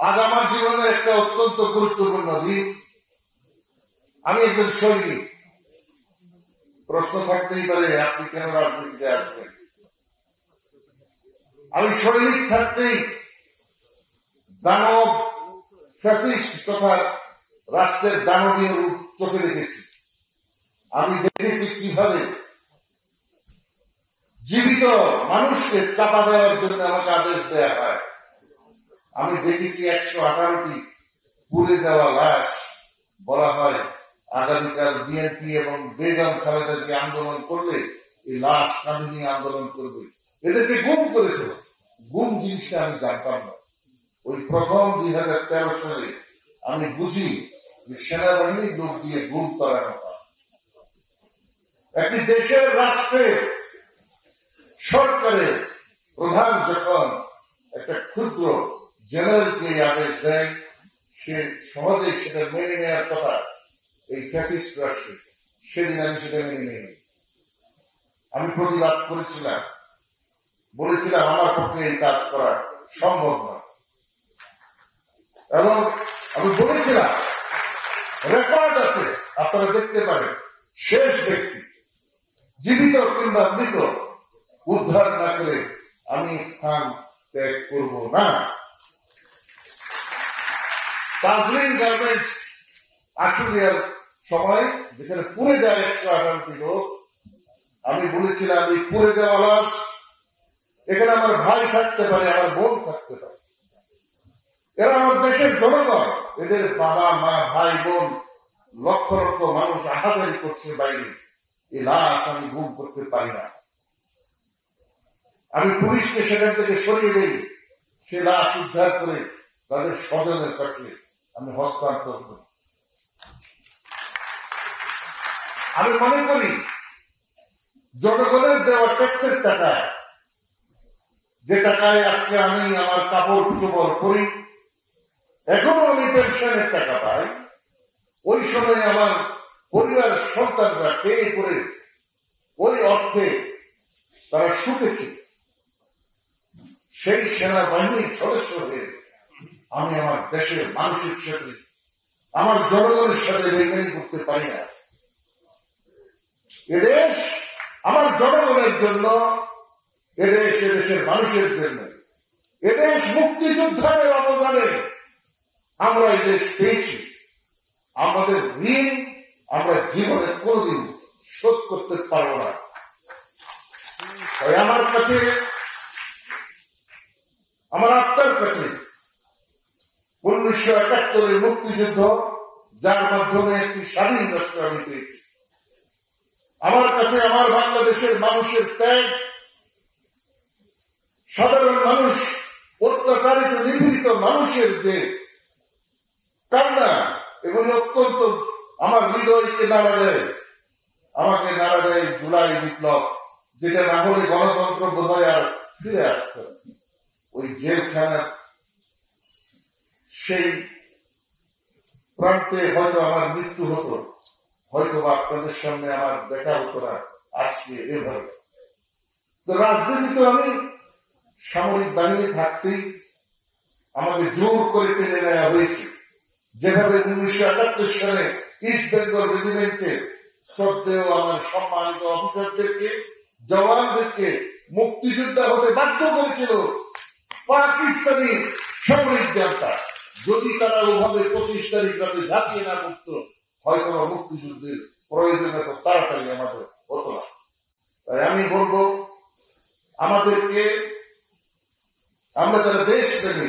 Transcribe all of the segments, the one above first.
আজ আমার জীবনের একটা অত্যন্ত গুরুত্বপূর্ণ দিন। আমি একজন সৈনিক। প্রশ্ন থাকতেই পারে, আপনি কেন রাজনীতিতে আসবেন? আমি সৈনিক থাকতেই দানব, ফ্যাসিস্ট তথা রাষ্ট্রের দানবীয় রূপ চোখে দেখেছি। আমি দেখেছি কিভাবে জীবিত মানুষকে চাপা দেওয়ার জন্য আমাকে আদেশ দেওয়া হয়। আমি দেখেছি 118টি পুড়ে যাওয়া লাশ। বলা হয় আগামীকাল বিএনপি এবং বেগম খালেদা জিয়া আন্দোলন করলে এই লাশ কাঁধে নিয়ে আন্দোলন করবে, এদেরকে গুম করে ফেল। গুম জিনিসটা আমি জানতাম না। ওই প্রথম 2013 সালে আমি বুঝি যে সেনাবাহিনীর লোক দিয়ে গুম করানো হয়। একটি দেশের রাষ্ট্রের সরকারের প্রধান যখন একটা ক্ষুদ্র জেনারেলকে আদেশ দেয়, সে সহজেই সেটা মেনে নেওয়ার কথা এই ফ্যাসিস্ট রাষ্ট্রে। সেদিন আমি সেটা মেনে নিই। আমি প্রতিবাদ করেছিলাম, বলেছিলাম আমার পক্ষে এই কাজ করা সম্ভব না। এবং আমি বলেছিলাম, রেকর্ড আছে, আপনারা দেখতে পারেন, শেষ ব্যক্তি জীবিত কিংবা মৃত উদ্ধার না করে আমি স্থান ত্যাগ করব না। তাজলিন গার্মেন্টস আশুলিয়ার সময় যেখানে পুড়ে যায় 118টি লোক, আমি বলেছিলাম এই পুড়ে যাওয়া লাশ, এখানে আমার ভাই থাকতে পারে, আমার বোন থাকতে পারে, এরা আমার দেশের জনগণ, এদের বাবা মা ভাই বোন লক্ষ লক্ষ মানুষ আহাজারি করছে বাইরে, এই লাশ আমি গুম করতে পারি না। আমি পুলিশকে সেখান থেকে সরিয়ে দেই, সে লাশ উদ্ধার করে তাদের স্বজনের কাছে আমি হস্তান্তর করি। আমি মনে করি জনগণের দেওয়া ট্যাক্সের টাকা, যে টাকায় আজকে আমি আমার কাপড় চোপড় করি, এখনো আমি পেনশনের টাকা পাই, ওই সময় আমার পরিবার সন্তানরা খেয়ে পরে ওই অর্থে তারা সুখেছে। সেই সেনাবাহিনীর সদস্য হয়ে আমি আমার দেশের মানুষের সাথে, আমার জনগণের সাথে বেইমানি করতে পারি না। এদেশ আমার জনগণের জন্য, এদেশ এদেশের মানুষের জন্য, এদেশ মুক্তিযোদ্ধাদের অবদানে আমরা এদেশ পেয়েছি। আমাদের ঋণ আমরা জীবনে কোনদিন শোধ করতে পারব না। তাই আমার কাছে, আমার আত্মার কাছে 1971-এর মুক্তিযুদ্ধ, যার মাধ্যমে একটি স্বাধীন রাষ্ট্র আমি পেয়েছি, আমার কাছে আমার বাংলাদেশের মানুষের ত্যাগ, সাধারণ মানুষ, অত্যাচারিত নিপীড়িত মানুষের যে কান্না, এগুলি অত্যন্ত আমার হৃদয়কে নাড়া দেয়। আমাকে নাড়া দেয় জুলাই বিপ্লব, যেটা না হলে গণতন্ত্র বোধহয় আর ফিরে আসত। ওই জেলখানার সেই প্রান্তে হয়তো আমার মৃত্যু হতো, হয়তো আপনাদের সামনে আমার দেখা হতো না আজকে এভাবে। তো রাজনীতি তো আমি সামরিক বাহিনী থাকতেই আমাকে জোর করে টেনে নেওয়া হয়েছে। যেভাবে 1971 সালে ইস্ট বেঙ্গল রেজিমেন্টে শ্রদ্ধেয় আমার সম্মানিত অফিসারদেরকে, জওয়ানদেরকে মুক্তিযোদ্ধা হতে বাধ্য করেছিল পাকিস্তানি সামরিক জান্তা। যদি তারা ওভাবে 25 তারিখ রাতে ঝাঁপিয়ে না করত, হয়তো মুক্তিযুদ্ধের প্রয়োজন এত তাড়াতাড়ি আমাদের হতো না। তাই আমি বলবো, আমাদেরকে, আমরা যারা দেশপ্রেমী,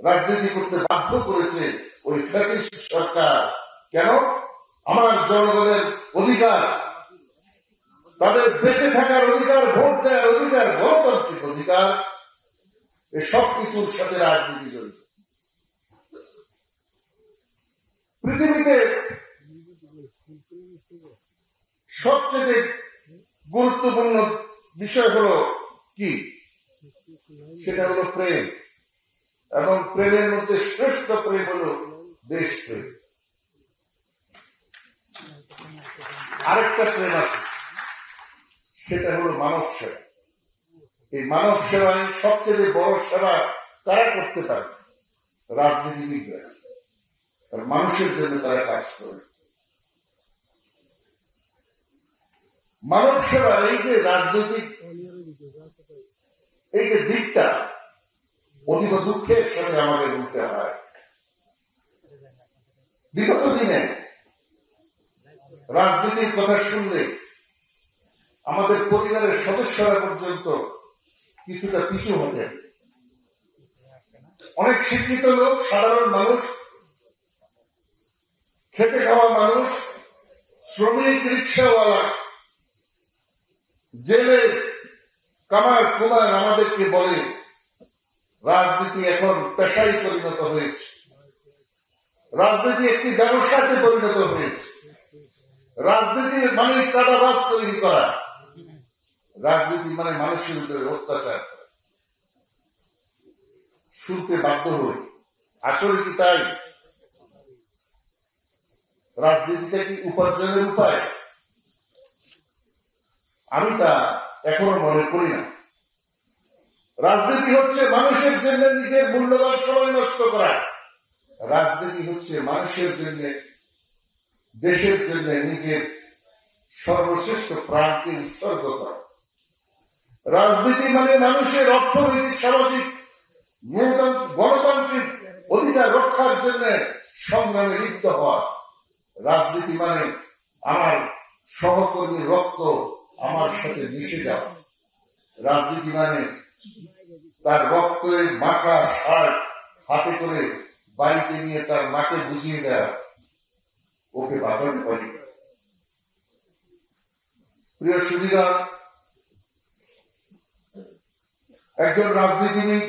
রাজনীতি করতে বাধ্য করেছে ওই ফ্যাসিস্ট সরকার। কেন? আমার জনগণের অধিকার, তাদের বেঁচে থাকার অধিকার, ভোট দেওয়ার অধিকার, গণতান্ত্রিক অধিকার, এ সব কিছুর সাথে রাজনীতি জড়িত। পৃথিবীতে সবচেয়ে গুরুত্বপূর্ণ বিষয় হলো কি? সেটা হলো প্রেম। এবং প্রেমের মধ্যে শ্রেষ্ঠ প্রেম হলো দেশপ্রেম। আরেকটা প্রেম আছে, সেটা হলো মানব সেবা। এই মানব সেবায় সবচেয়ে বড় সেবা কারা করতে পারে? রাজনীতিবিদরা, আর মানুষের জন্য তারা কাজ করে। মানব সেবার এই যে রাজনৈতিক এই যে দিকটা অতীব দুঃখের সাথে আমাদের বলতে হয়। বিগত দিনে রাজনীতির কথা শুনলে আমাদের পরিবারের সদস্যরা পর্যন্ত কিছুটা পিছু হতেন। অনেক শিক্ষিত লোক, সাধারণ মানুষ, খেটে খাওয়া মানুষ, শ্রমিক, রিক্সাওয়ালা, জেলে কামার কুমার আমাদেরকে বলে রাজনীতি এখন পেশায় পরিণত হয়েছে, রাজনীতি একটি ব্যবসাতে পরিণত হয়েছে, রাজনীতি মানে চাঁদাবাজ তৈরি করা, রাজনীতি মানে মানুষের উপরে অত্যাচার করা। শুনতে বাধ্য হই, আসলে কি তাই? রাজনীতিটা কি উপার্জনের উপায়? আমি তা এখনো মনে করি না। রাজনীতি হচ্ছে মানুষের জন্য নিজের মূল্যবান সময় নষ্ট করা। রাজনীতি হচ্ছে মানুষের জন্য, দেশের জন্য নিজের সর্বশ্রেষ্ঠ প্রাণকে উৎসর্গ করা। রাজনীতি মানে মানুষের অর্থনৈতিক, সামাজিক, গণতান্ত্রিক অধিকার রক্ষার জন্য সংগ্রামে লিপ্ত হওয়া। রাজনীতি মানে আমার সহকর্মীর রক্ত আমার সাথে মিশে যাওয়া। রাজনীতি মানে তার রক্তের মাখা শার্ট হাতে করে বাড়িতে নিয়ে তার মাকে বুঝিয়ে দেওয়া, ওকে বাঁচাতে পারি। প্রিয় সুবিধা, একজন রাজনীতিবিদ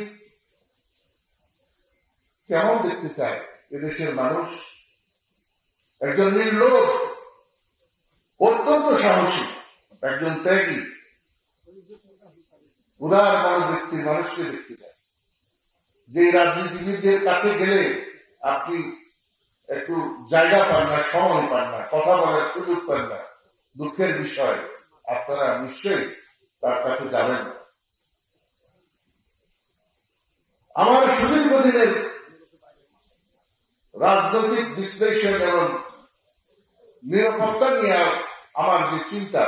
কেমন দেখতে চায় এদেশের মানুষ? একজন নির্লোভ, অত্যন্ত সাহসী, একজন ত্যাগী, উদার মনোবৃত্তির মানুষকে দেখতে চায়। যে রাজনীতিবিদদের কাছে গেলে আপনি একটু জায়গা পান না, সময় পান না, কথা বলার সুযোগ পান না, দুঃখের বিষয়, আপনারা নিশ্চয়ই তার কাছে যাবেন না। আমার সুদীর্ঘ দিনের রাজনৈতিক বিশ্লেষণ এবং নিরাপত্তা নিয়ে আমার যে চিন্তা,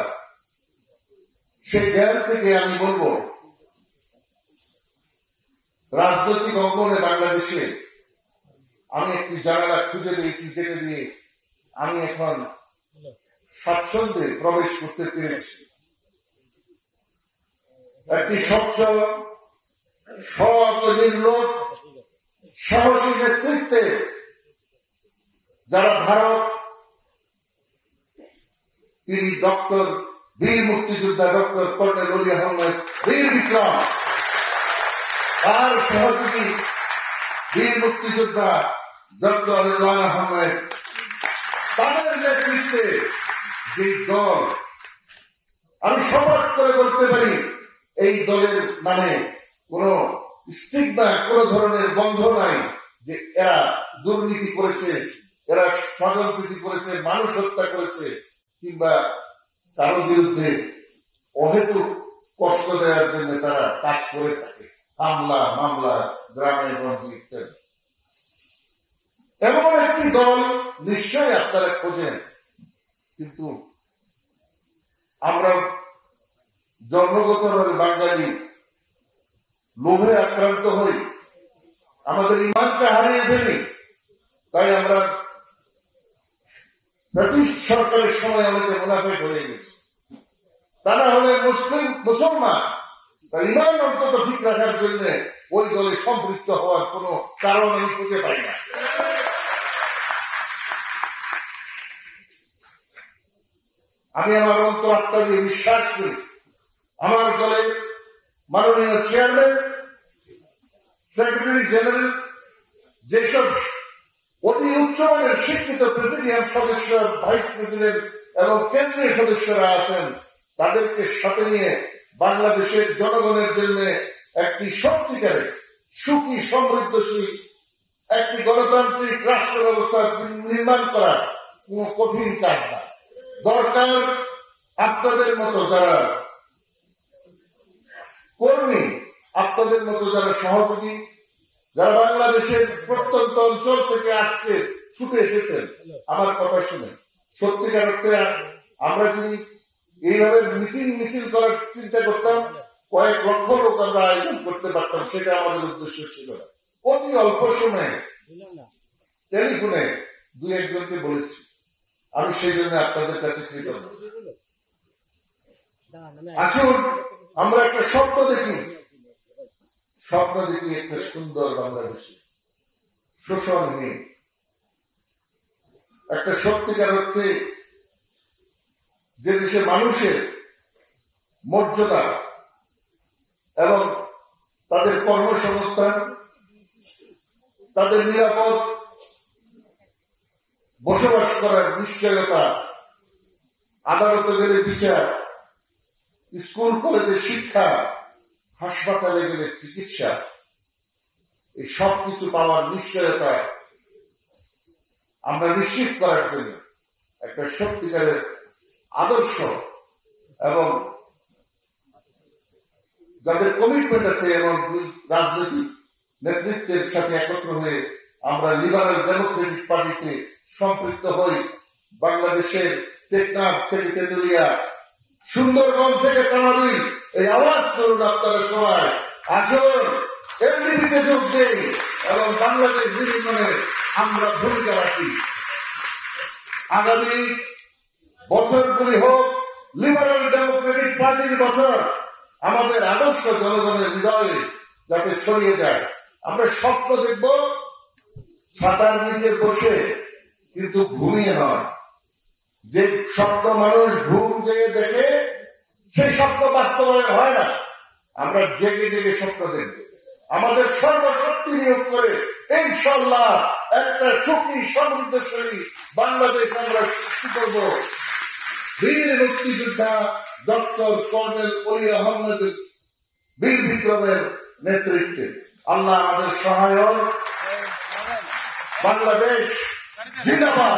সেই জ্ঞান থেকে আমি বলবো, রাজনৈতিক অঙ্গনে বাংলাদেশে আমি একটি জানালা খুঁজে পেয়েছি, যেটা দিয়ে আমি এখন স্বাচ্ছন্দ্যে প্রবেশ করতে পেরেছি। একটি স্বচ্ছ, সৎ, নির্লোভ, সাহসী নেতৃত্বে যারা ধারক, তিনি ডক্টর বীর মুক্তিযোদ্ধা ডক্টর কর্নেল অলি আহমেদ বীর বিক্রম, তার সহযোগী বীর মুক্তিযোদ্ধা ডক্টর রিদওয়ান আহমেদ, তাদের নেতৃত্বে যে দল, আমি শপথ করে বলতে পারি এই দলের নামে কোন স্টিগমা, কোন ধরনের বন্ধ নাই যে এরা দুর্নীতি করেছে, এরা ষড়যন্ত্র করেছে, মানুষ হত্যা করেছে, কিংবা কারো বিরুদ্ধে অহেতুক কষ্ট দেওয়ার জন্য তারা কাজ করে থাকে, হামলা মামলা গ্রামে গঞ্জে ইত্যাদি। এমন একটি দল নিশ্চয়ই আপনারা খোঁজেন, কিন্তু আমরা জন্মগতভাবে বাঙালি লোভে আক্রান্ত হই, আমাদের ইমানকে হারিয়ে ফেলি। তাই আমরা ফ্যাসিস্ট সরকারের সময় অনেকে মুনাফেক হয়ে গেছে। তারা হলে মুসলমান, তার ইমান অন্তত ঠিক রাখার জন্য ওই দলে সম্পৃক্ত হওয়ার কোন কারণ আমি খুঁজে পাই না। আমি আমার অন্তরাত্মা দিয়ে বিশ্বাস করি, আমার দলের মাননীয় চেয়ারম্যান, সেক্রেটারি জেনারেল, যেসব অতি উচ্চমানের শিক্ষিত প্রেসিডিয়াম সদস্য, ভাইস প্রেসিডেন্ট এবং কেন্দ্রীয় সদস্যরা আছেন, তাদেরকে সাথে নিয়ে বাংলাদেশের জনগণের জন্য একটি সত্যিকারের সুখী, সমৃদ্ধশীল একটি গণতান্ত্রিক রাষ্ট্র ব্যবস্থা নির্মাণ করা কোন কঠিন কাজ না। দরকার আপনাদের মতো যারা কর্মী, আপনাদের মতো যারা সহযোগী, যারা বাংলাদেশের প্রত্যন্ত অঞ্চল থেকে আজকে ছুটে এসেছেন আমার কথা শুনে, সত্যিকার অর্থে আমরা যদি এইভাবে মিটিং মিছিল করার চিন্তা করতাম, কয়েক লক্ষ লোক আমরা আয়োজন করতে পারতাম, সেটা আমাদের উদ্দেশ্য ছিল না। অতি অল্প সময়ে টেলিফোনে দুই একজনকে বলেছি, আমি সেই জন্য আপনাদের কাছে কৃতজ্ঞ। আসুন আমরা একটা স্বপ্ন দেখি একটা সুন্দর বাংলাদেশে, শোষণহীন, একটা সত্যিকার অর্থে যে দেশে মানুষের মর্যাদা এবং তাদের কর্মসংস্থান, তাদের নিরাপদ বসবাস করার নিশ্চয়তা, আদালতে গেলে বিচার, স্কুল কলেজে শিক্ষা, হাসপাতালে গেলে চিকিৎসা, এই সব কিছু পাওয়ার নিশ্চয়তা আমরা নিশ্চিত করার জন্য একটা সত্যিকারের আদর্শ এবং যাদের কমিটমেন্ট আছে এবং রাজনৈতিক নেতৃত্বের সাথে একত্র হয়ে আমরা লিবারেল ডেমোক্রেটিক পার্টিতে সম্পৃক্ত হই। বাংলাদেশের টেকনাফ থেকে তেতুলিয়া, সুন্দরবন থেকে তামাবিল, এই আওয়াজ করুন আপনারা সবাই, আসুন এমনিতে যোগ দেই এবং বাংলাদেশ বিনির্মাণে আমরা ভূমিকা রাখি। আগামী বছরগুলি হোক লিবারেল ডেমোক্রেটিক পার্টির বছর, আমাদের আদর্শ জনগণের হৃদয়ে যাতে ছড়িয়ে যায়। আমরা স্বপ্ন দেখব ছাতার নিচে বসে, কিন্তু ঘুমিয়ে নয়। যে স্বপ্ন মানুষ ঘুম জেগে দেখে সেই স্বপ্ন বাস্তবায়ন হয় না। আমরা জেগে জেগে স্বপ্ন দেখব, আমাদের সর্বশক্তি নিয়োগ করে ইনশাআল্লাহ একটা সুখী সমৃদ্ধশালী বাংলাদেশ আমরা সৃষ্টি করব। বীর মুক্তিযোদ্ধা ডক্টর কর্নেল অলি আহমেদ বীর বিক্রমের নেতৃত্বে আল্লাহ আমাদের সহায়ক। বাংলাদেশ জিন্দাবাদ।